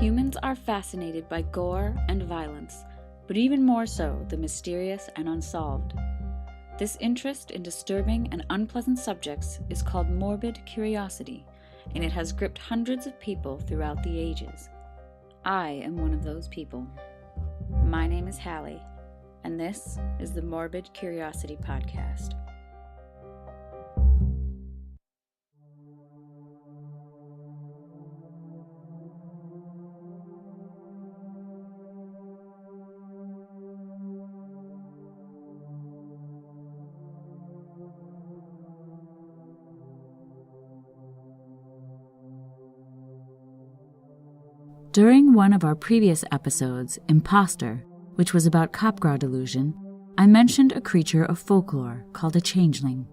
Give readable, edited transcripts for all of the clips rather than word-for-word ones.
Humans are fascinated by gore and violence, but even more so the mysterious and unsolved. This interest in disturbing and unpleasant subjects is called morbid curiosity, and it has gripped hundreds of people throughout the ages. I am one of those people. My name is Hallie, and this is the Morbid Curiosity Podcast. During one of our previous episodes, Imposter, which was about Capgras delusion, I mentioned a creature of folklore called a changeling.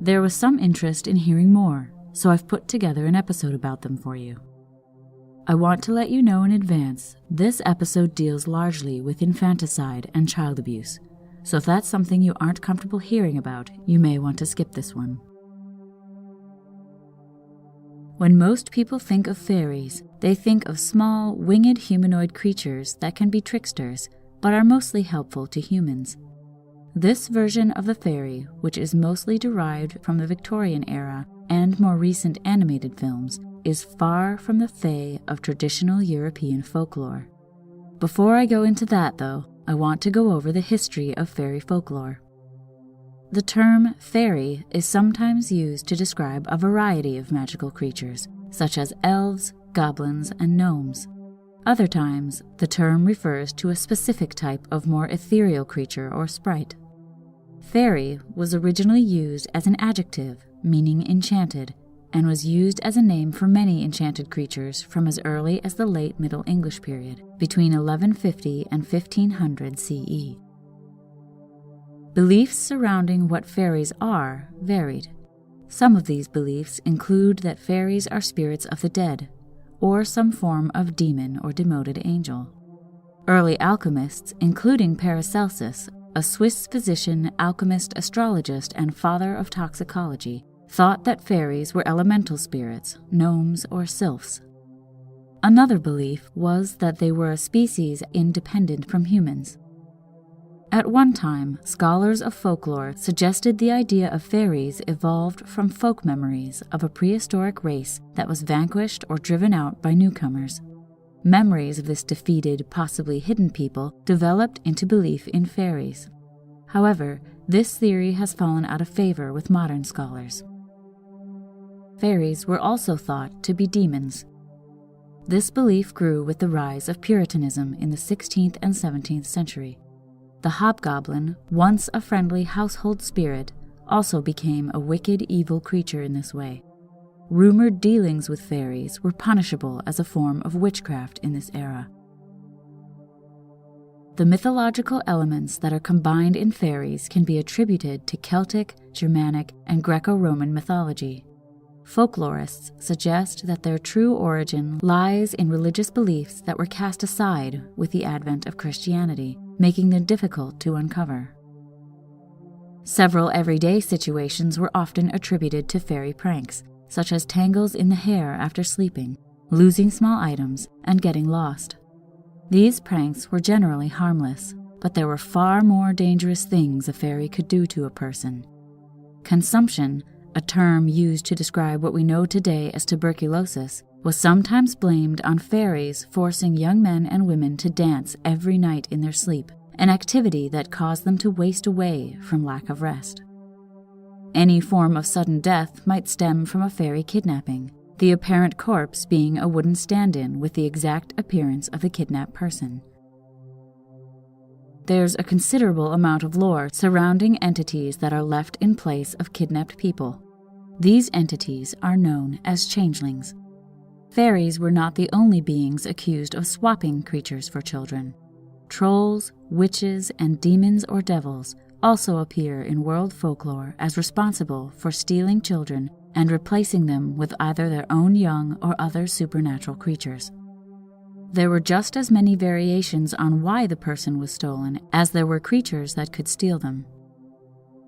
There was some interest in hearing more, so I've put together an episode about them for you. I want to let you know in advance, this episode deals largely with infanticide and child abuse, so if that's something you aren't comfortable hearing about, you may want to skip this one. When most people think of fairies, they think of small, winged humanoid creatures that can be tricksters, but are mostly helpful to humans. This version of the fairy, which is mostly derived from the Victorian era and more recent animated films, is far from the fae of traditional European folklore. Before I go into that, though, I want to go over the history of fairy folklore. The term fairy is sometimes used to describe a variety of magical creatures, such as elves, goblins, and gnomes. Other times, the term refers to a specific type of more ethereal creature or sprite. Fairy was originally used as an adjective, meaning enchanted, and was used as a name for many enchanted creatures from as early as the late Middle English period, between 1150 and 1500 CE. Beliefs surrounding what fairies are varied. Some of these beliefs include that fairies are spirits of the dead, or some form of demon or demoted angel. Early alchemists, including Paracelsus, a Swiss physician, alchemist, astrologist, and father of toxicology, thought that fairies were elemental spirits, gnomes, or sylphs. Another belief was that they were a species independent from humans. At one time, scholars of folklore suggested the idea of fairies evolved from folk memories of a prehistoric race that was vanquished or driven out by newcomers. Memories of this defeated, possibly hidden people developed into belief in fairies. However, this theory has fallen out of favor with modern scholars. Fairies were also thought to be demons. This belief grew with the rise of Puritanism in the 16th and 17th century. The hobgoblin, once a friendly household spirit, also became a wicked, evil creature in this way. Rumored dealings with fairies were punishable as a form of witchcraft in this era. The mythological elements that are combined in fairies can be attributed to Celtic, Germanic, and Greco-Roman mythology. Folklorists suggest that their true origin lies in religious beliefs that were cast aside with the advent of Christianity, making them difficult to uncover. Several everyday situations were often attributed to fairy pranks, such as tangles in the hair after sleeping, losing small items, and getting lost. These pranks were generally harmless, but there were far more dangerous things a fairy could do to a person. Consumption, a term used to describe what we know today as tuberculosis, was sometimes blamed on fairies forcing young men and women to dance every night in their sleep, an activity that caused them to waste away from lack of rest. Any form of sudden death might stem from a fairy kidnapping, the apparent corpse being a wooden stand-in with the exact appearance of the kidnapped person. There's a considerable amount of lore surrounding entities that are left in place of kidnapped people. These entities are known as changelings. Fairies were not the only beings accused of swapping creatures for children. Trolls, witches, and demons or devils also appear in world folklore as responsible for stealing children and replacing them with either their own young or other supernatural creatures. There were just as many variations on why the person was stolen as there were creatures that could steal them.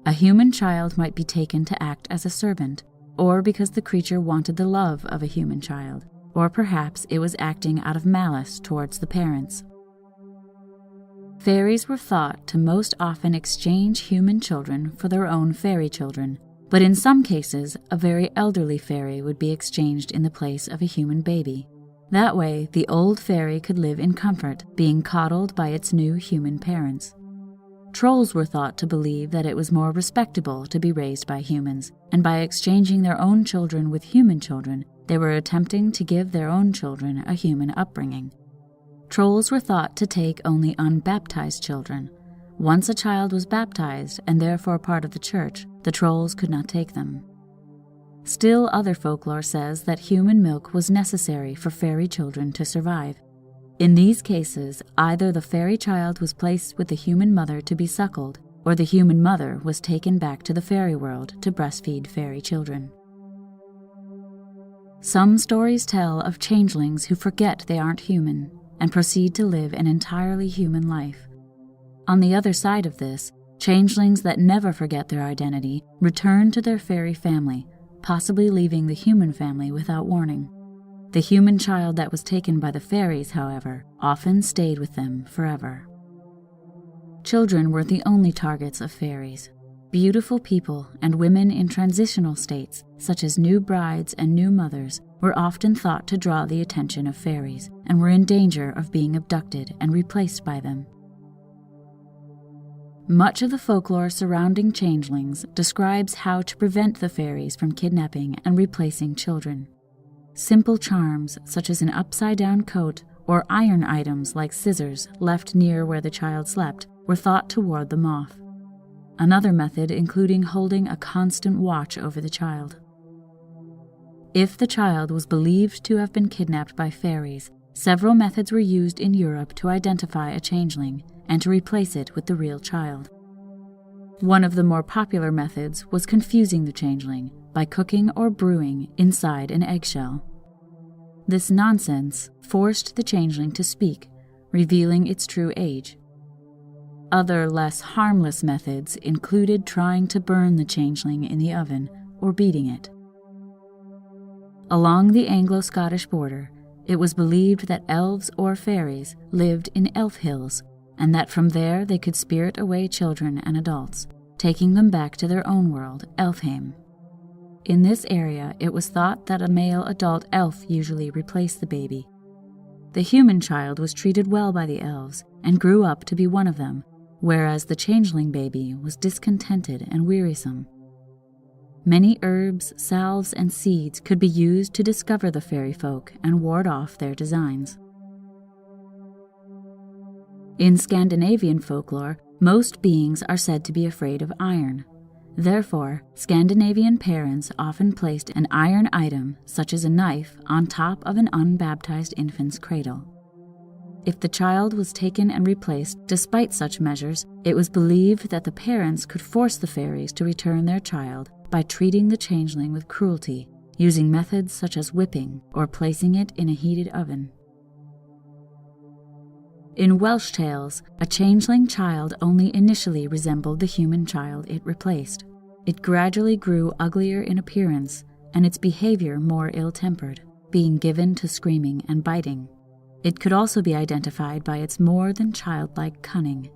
A human child might be taken to act as a servant, or because the creature wanted the love of a human child, or perhaps it was acting out of malice towards the parents. Fairies were thought to most often exchange human children for their own fairy children, but in some cases, a very elderly fairy would be exchanged in the place of a human baby. That way, the old fairy could live in comfort, being coddled by its new human parents. Trolls were thought to believe that it was more respectable to be raised by humans, and by exchanging their own children with human children, they were attempting to give their own children a human upbringing. Trolls were thought to take only unbaptized children. Once a child was baptized and therefore part of the church, the trolls could not take them. Still, other folklore says that human milk was necessary for fairy children to survive. In these cases, either the fairy child was placed with the human mother to be suckled, or the human mother was taken back to the fairy world to breastfeed fairy children. Some stories tell of changelings who forget they aren't human and proceed to live an entirely human life. On the other side of this, changelings that never forget their identity return to their fairy family, possibly leaving the human family without warning. The human child that was taken by the fairies, however, often stayed with them forever. Children were the only targets of fairies. Beautiful people and women in transitional states, such as new brides and new mothers, were often thought to draw the attention of fairies and were in danger of being abducted and replaced by them. Much of the folklore surrounding changelings describes how to prevent the fairies from kidnapping and replacing children. Simple charms, such as an upside-down coat or iron items like scissors left near where the child slept, were thought to ward them off. Another method including holding a constant watch over the child. If the child was believed to have been kidnapped by fairies, several methods were used in Europe to identify a changeling and to replace it with the real child. One of the more popular methods was confusing the changeling by cooking or brewing inside an eggshell. This nonsense forced the changeling to speak, revealing its true age. Other less harmless methods included trying to burn the changeling in the oven or beating it. Along the Anglo-Scottish border, it was believed that elves or fairies lived in elf hills, and that from there they could spirit away children and adults, taking them back to their own world, Elfheim. In this area, it was thought that a male adult elf usually replaced the baby. The human child was treated well by the elves and grew up to be one of them, whereas the changeling baby was discontented and wearisome. Many herbs, salves, and seeds could be used to discover the fairy folk and ward off their designs. In Scandinavian folklore, most beings are said to be afraid of iron. Therefore, Scandinavian parents often placed an iron item, such as a knife, on top of an unbaptized infant's cradle. If the child was taken and replaced despite such measures, it was believed that the parents could force the fairies to return their child by treating the changeling with cruelty, using methods such as whipping or placing it in a heated oven. In Welsh tales, a changeling child only initially resembled the human child it replaced. It gradually grew uglier in appearance and its behavior more ill-tempered, being given to screaming and biting. It could also be identified by its more than childlike cunning.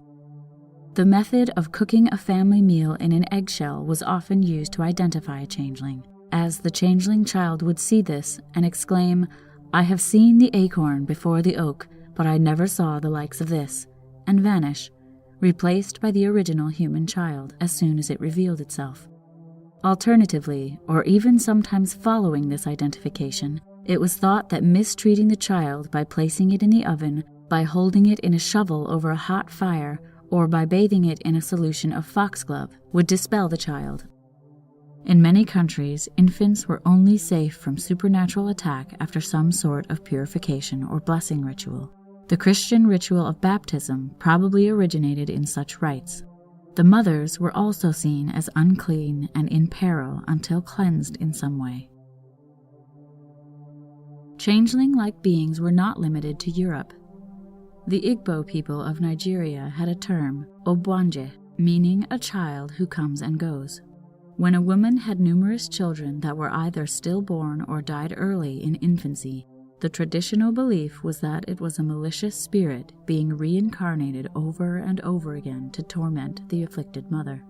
The method of cooking a family meal in an eggshell was often used to identify a changeling, as the changeling child would see this and exclaim, "I have seen the acorn before the oak, but I never saw the likes of this," and vanish, replaced by the original human child as soon as it revealed itself. Alternatively, or even sometimes following this identification, it was thought that mistreating the child by placing it in the oven, by holding it in a shovel over a hot fire, or by bathing it in a solution of foxglove would dispel the child. In many countries, infants were only safe from supernatural attack after some sort of purification or blessing ritual. The Christian ritual of baptism probably originated in such rites. The mothers were also seen as unclean and in peril until cleansed in some way. Changeling-like beings were not limited to Europe. The Igbo people of Nigeria had a term, obwanje, meaning a child who comes and goes. When a woman had numerous children that were either stillborn or died early in infancy, The traditional belief was that it was a malicious spirit being reincarnated over and over again to torment the afflicted mother.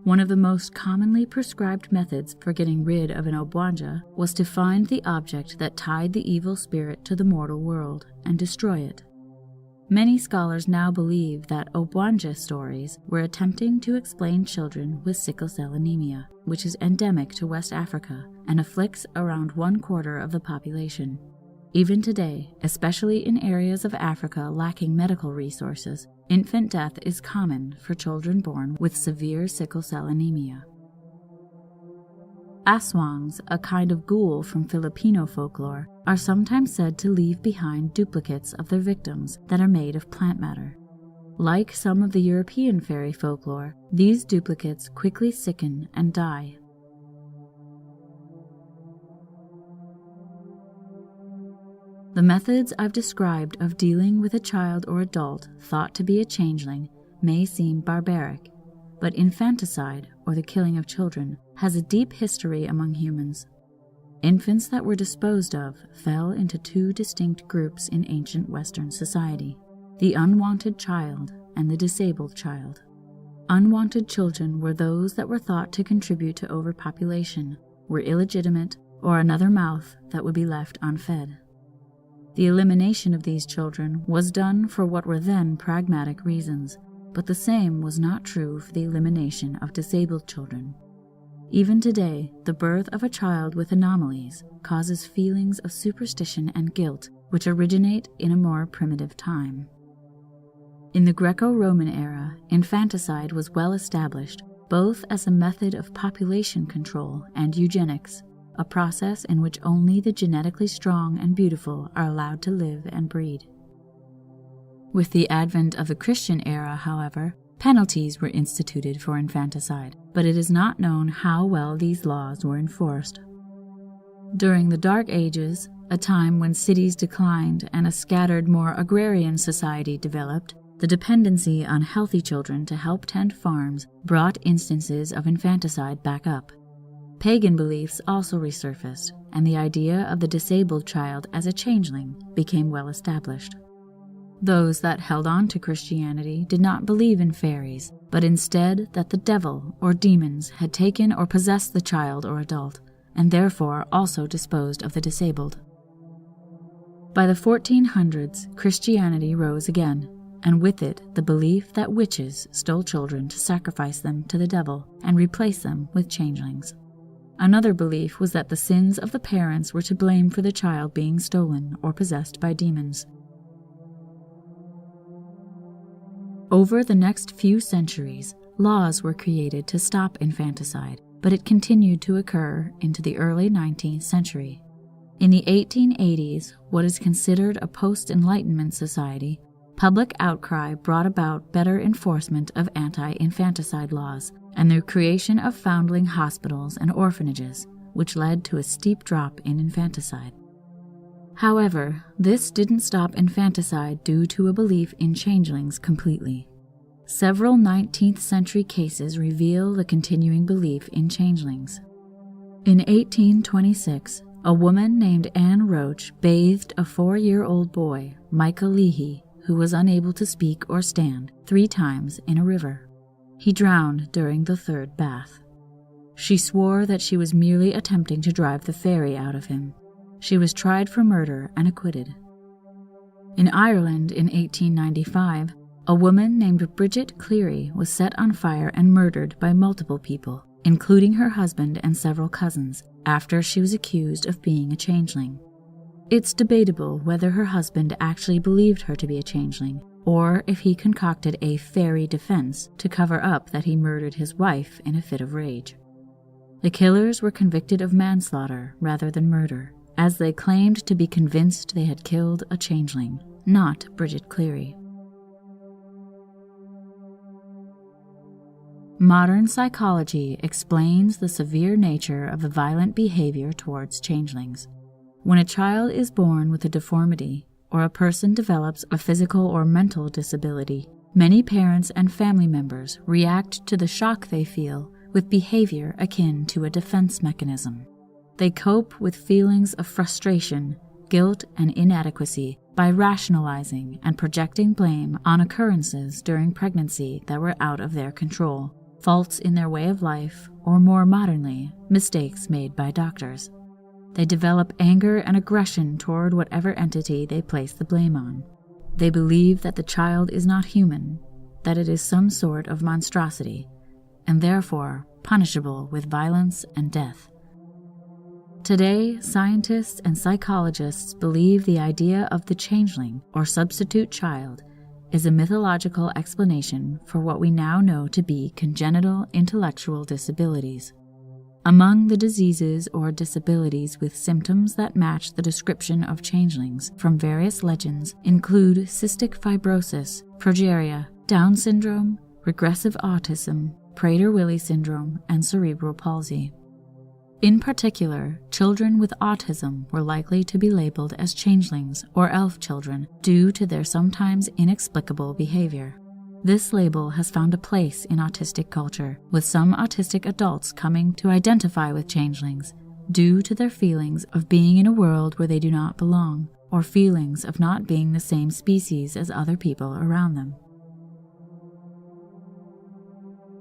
One of the most commonly prescribed methods for getting rid of an obwanja was to find the object that tied the evil spirit to the mortal world and destroy it. Many scholars now believe that obwanja stories were attempting to explain children with sickle cell anemia, which is endemic to West Africa and afflicts around 1/4 of the population. Even today, especially in areas of Africa lacking medical resources, infant death is common for children born with severe sickle cell anemia. Aswangs, a kind of ghoul from Filipino folklore, are sometimes said to leave behind duplicates of their victims that are made of plant matter. Like some of the European fairy folklore, these duplicates quickly sicken and die. The methods I've described of dealing with a child or adult thought to be a changeling may seem barbaric, but infanticide, or the killing of children, has a deep history among humans. Infants that were disposed of fell into 2 distinct groups in ancient Western society: the unwanted child and the disabled child. Unwanted children were those that were thought to contribute to overpopulation, were illegitimate, or another mouth that would be left unfed. The elimination of these children was done for what were then pragmatic reasons, but the same was not true for the elimination of disabled children. Even today, the birth of a child with anomalies causes feelings of superstition and guilt, which originate in a more primitive time. In the Greco-Roman era, infanticide was well established, both as a method of population control and eugenics, a process in which only the genetically strong and beautiful are allowed to live and breed. With the advent of the Christian era, however, penalties were instituted for infanticide, but it is not known how well these laws were enforced. During the Dark Ages, a time when cities declined and a scattered, more agrarian society developed, the dependency on healthy children to help tend farms brought instances of infanticide back up. Pagan beliefs also resurfaced, and the idea of the disabled child as a changeling became well established. Those that held on to Christianity did not believe in fairies, but instead that the devil or demons had taken or possessed the child or adult, and therefore also disposed of the disabled. By the 1400s, Christianity rose again, and with it the belief that witches stole children to sacrifice them to the devil and replace them with changelings. Another belief was that the sins of the parents were to blame for the child being stolen or possessed by demons. Over the next few centuries, laws were created to stop infanticide, but it continued to occur into the early 19th century. In the 1880s, what is considered a post-Enlightenment society, public outcry brought about better enforcement of anti-infanticide laws and the creation of foundling hospitals and orphanages, which led to a steep drop in infanticide. However, this didn't stop infanticide due to a belief in changelings completely. Several 19th century cases reveal the continuing belief in changelings. In 1826, a woman named Anne Roach bathed a 4-year-old boy, Michael Leahy, who was unable to speak or stand, 3 times in a river. He drowned during the 3rd bath. She swore that she was merely attempting to drive the fairy out of him. She was tried for murder and acquitted. In Ireland in 1895, a woman named Bridget Cleary was set on fire and murdered by multiple people, including her husband and several cousins, after she was accused of being a changeling. It's debatable whether her husband actually believed her to be a changeling, or if he concocted a fairy defense to cover up that he murdered his wife in a fit of rage. The killers were convicted of manslaughter rather than murder, as they claimed to be convinced they had killed a changeling, not Bridget Cleary. Modern psychology explains the severe nature of the violent behavior towards changelings. When a child is born with a deformity, or a person develops a physical or mental disability, many parents and family members react to the shock they feel with behavior akin to a defense mechanism. They cope with feelings of frustration, guilt, and inadequacy by rationalizing and projecting blame on occurrences during pregnancy that were out of their control, faults in their way of life, or more modernly, mistakes made by doctors. They develop anger and aggression toward whatever entity they place the blame on. They believe that the child is not human, that it is some sort of monstrosity, and therefore punishable with violence and death. Today, scientists and psychologists believe the idea of the changeling, or substitute child, is a mythological explanation for what we now know to be congenital intellectual disabilities. Among the diseases or disabilities with symptoms that match the description of changelings from various legends include cystic fibrosis, progeria, Down syndrome, regressive autism, Prader-Willi syndrome, and cerebral palsy. In particular, children with autism were likely to be labeled as changelings or elf children due to their sometimes inexplicable behavior. This label has found a place in autistic culture, with some autistic adults coming to identify with changelings due to their feelings of being in a world where they do not belong, or feelings of not being the same species as other people around them.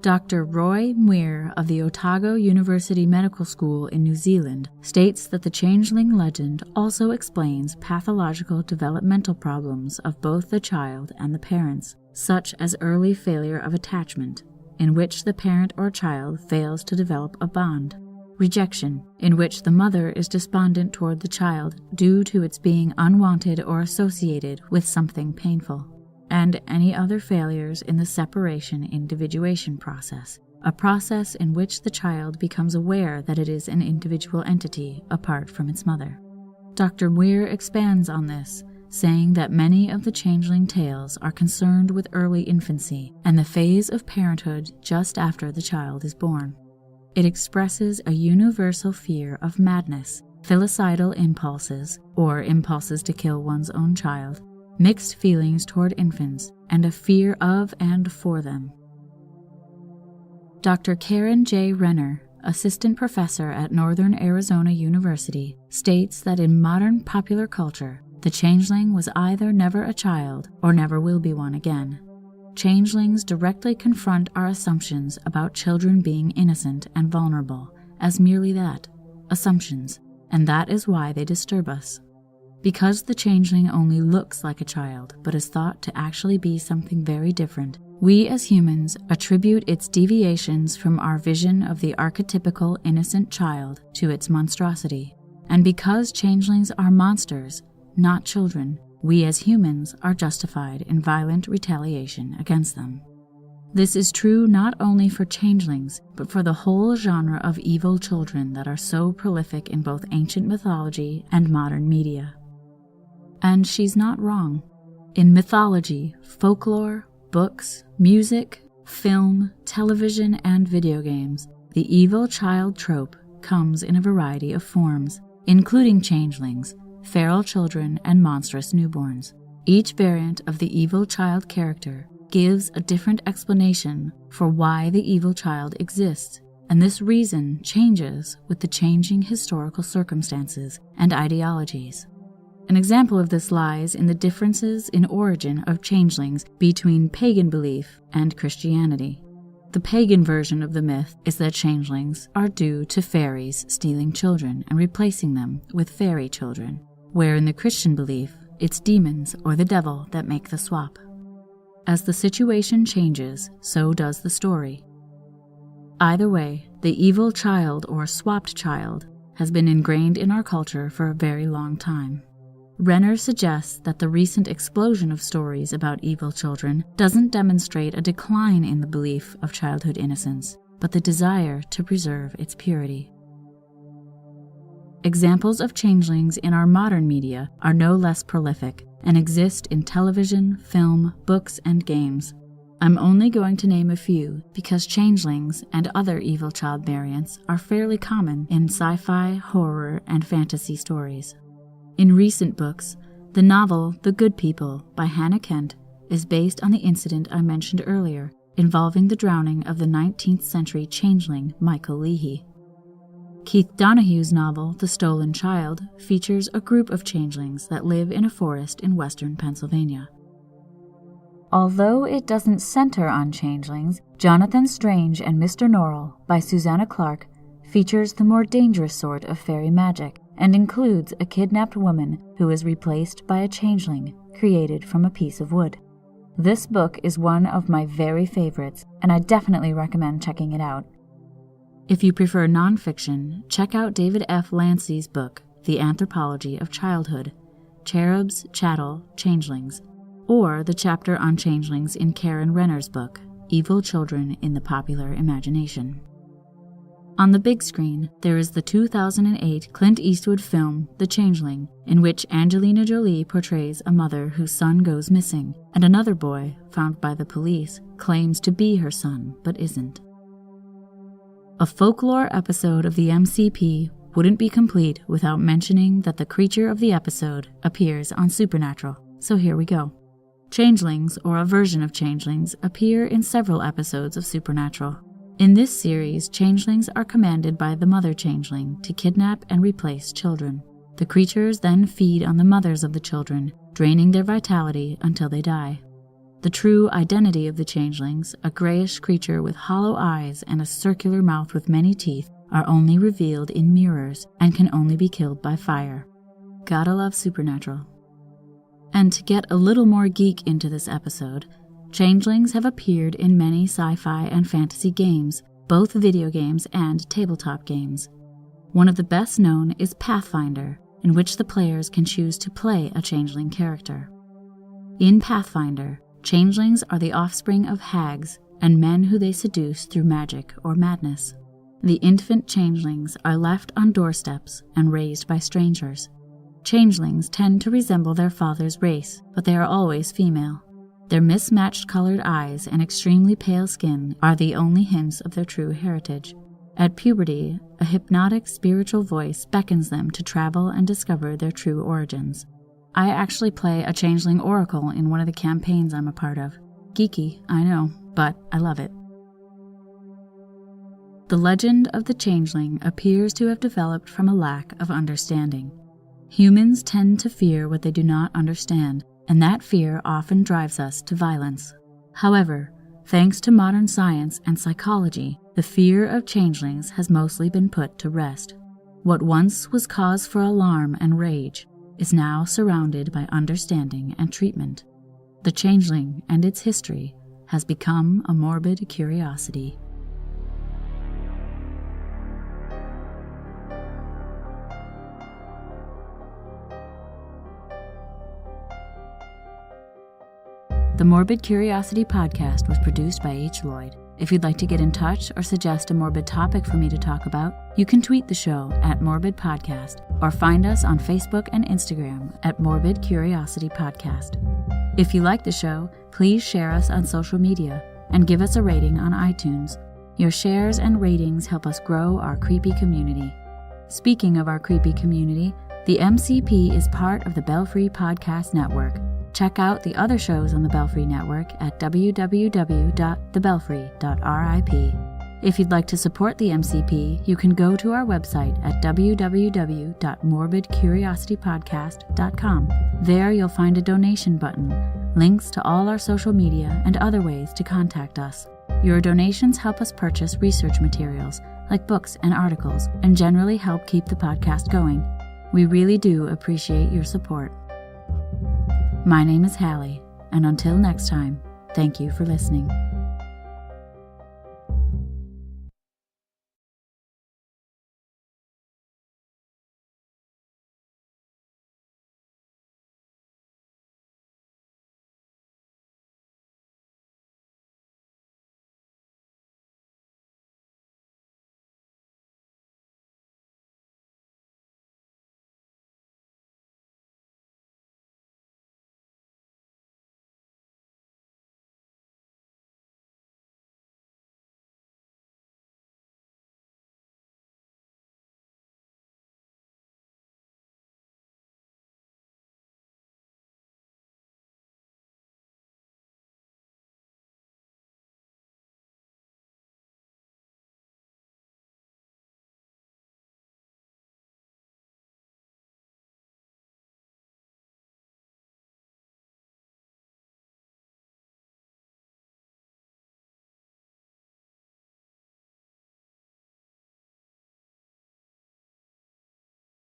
Dr. Roy Muir of the Otago University Medical School in New Zealand states that the changeling legend also explains pathological developmental problems of both the child and the parents, such as early failure of attachment, in which the parent or child fails to develop a bond, rejection, in which the mother is despondent toward the child due to its being unwanted or associated with something painful, and any other failures in the separation-individuation process, a process in which the child becomes aware that it is an individual entity apart from its mother. Dr. Muir expands on this, saying that many of the changeling tales are concerned with early infancy and the phase of parenthood just after the child is born. It expresses a universal fear of madness, filicidal impulses, or impulses to kill one's own child, mixed feelings toward infants, and a fear of and for them. Dr. Karen J. Renner, assistant professor at Northern Arizona University, states that in modern popular culture, the changeling was either never a child or never will be one again. Changelings directly confront our assumptions about children being innocent and vulnerable as merely that, assumptions, and that is why they disturb us. Because the changeling only looks like a child but is thought to actually be something very different, we as humans attribute its deviations from our vision of the archetypical innocent child to its monstrosity. And because changelings are monsters, not children, we as humans are justified in violent retaliation against them. This is true not only for changelings, but for the whole genre of evil children that are so prolific in both ancient mythology and modern media. And she's not wrong. In mythology, folklore, books, music, film, television, and video games, the evil child trope comes in a variety of forms, including changelings, feral children, and monstrous newborns. Each variant of the evil child character gives a different explanation for why the evil child exists, and this reason changes with the changing historical circumstances and ideologies. An example of this lies in the differences in origin of changelings between pagan belief and Christianity. The pagan version of the myth is that changelings are due to fairies stealing children and replacing them with fairy children, where in the Christian belief, it's demons or the devil that make the swap. As the situation changes, so does the story. Either way, the evil child or swapped child has been ingrained in our culture for a very long time. Renner suggests that the recent explosion of stories about evil children doesn't demonstrate a decline in the belief of childhood innocence, but the desire to preserve its purity. Examples of changelings in our modern media are no less prolific and exist in television, film, books, and games. I'm only going to name a few because changelings and other evil child variants are fairly common in sci-fi, horror, and fantasy stories. In recent books, the novel The Good People by Hannah Kent is based on the incident I mentioned earlier, involving the drowning of the 19th century changeling Michael Leahy. Keith Donahue's novel, The Stolen Child, features a group of changelings that live in a forest in western Pennsylvania. Although it doesn't center on changelings, Jonathan Strange and Mr. Norrell by Susanna Clarke features the more dangerous sort of fairy magic and includes a kidnapped woman who is replaced by a changeling created from a piece of wood. This book is one of my very favorites, and I definitely recommend checking it out. If you prefer nonfiction, check out David F. Lancey's book, The Anthropology of Childhood, Cherubs, Chattel, Changelings, or the chapter on changelings in Karen Renner's book, Evil Children in the Popular Imagination. On the big screen, there is the 2008 Clint Eastwood film, The Changeling, in which Angelina Jolie portrays a mother whose son goes missing, and another boy, found by the police, claims to be her son, but isn't. A folklore episode of the MCP wouldn't be complete without mentioning that the creature of the episode appears on Supernatural, so here we go. Changelings, or a version of changelings, appear in several episodes of Supernatural. In this series, changelings are commanded by the mother changeling to kidnap and replace children. The creatures then feed on the mothers of the children, draining their vitality until they die. The true identity of the changelings, a grayish creature with hollow eyes and a circular mouth with many teeth, are only revealed in mirrors and can only be killed by fire. Gotta love Supernatural. And to get a little more geek into this episode, changelings have appeared in many sci-fi and fantasy games, both video games and tabletop games. One of the best known is Pathfinder, in which the players can choose to play a changeling character. In Pathfinder, changelings are the offspring of hags and men who they seduce through magic or madness. The infant changelings are left on doorsteps and raised by strangers. Changelings tend to resemble their father's race, but they are always female. Their mismatched colored eyes and extremely pale skin are the only hints of their true heritage. At puberty, a hypnotic spiritual voice beckons them to travel and discover their true origins. I actually play a changeling oracle in one of the campaigns I'm a part of. Geeky, I know, but I love it. The legend of the changeling appears to have developed from a lack of understanding. Humans tend to fear what they do not understand, and that fear often drives us to violence. However, thanks to modern science and psychology, the fear of changelings has mostly been put to rest. What once was cause for alarm and rage is now surrounded by understanding and treatment. The changeling and its history has become a morbid curiosity. The Morbid Curiosity podcast was produced by H. Lloyd. If you'd like to get in touch or suggest a morbid topic for me to talk about, you can tweet the show at Morbid Podcast or find us on Facebook and Instagram at Morbid Curiosity Podcast. If you like the show, please share us on social media and give us a rating on iTunes. Your shares and ratings help us grow our creepy community. Speaking of our creepy community, the MCP is part of the Belfry Podcast Network. Check out the other shows on the Belfry Network at www.thebelfry.rip. If you'd like to support the MCP, you can go to our website at www.morbidcuriositypodcast.com. There you'll find a donation button, links to all our social media, and other ways to contact us. Your donations help us purchase research materials, like books and articles, and generally help keep the podcast going. We really do appreciate your support. My name is Hallie, and until next time, thank you for listening.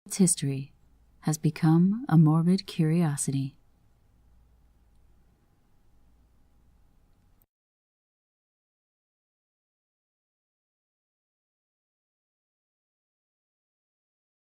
Its history has become a morbid curiosity.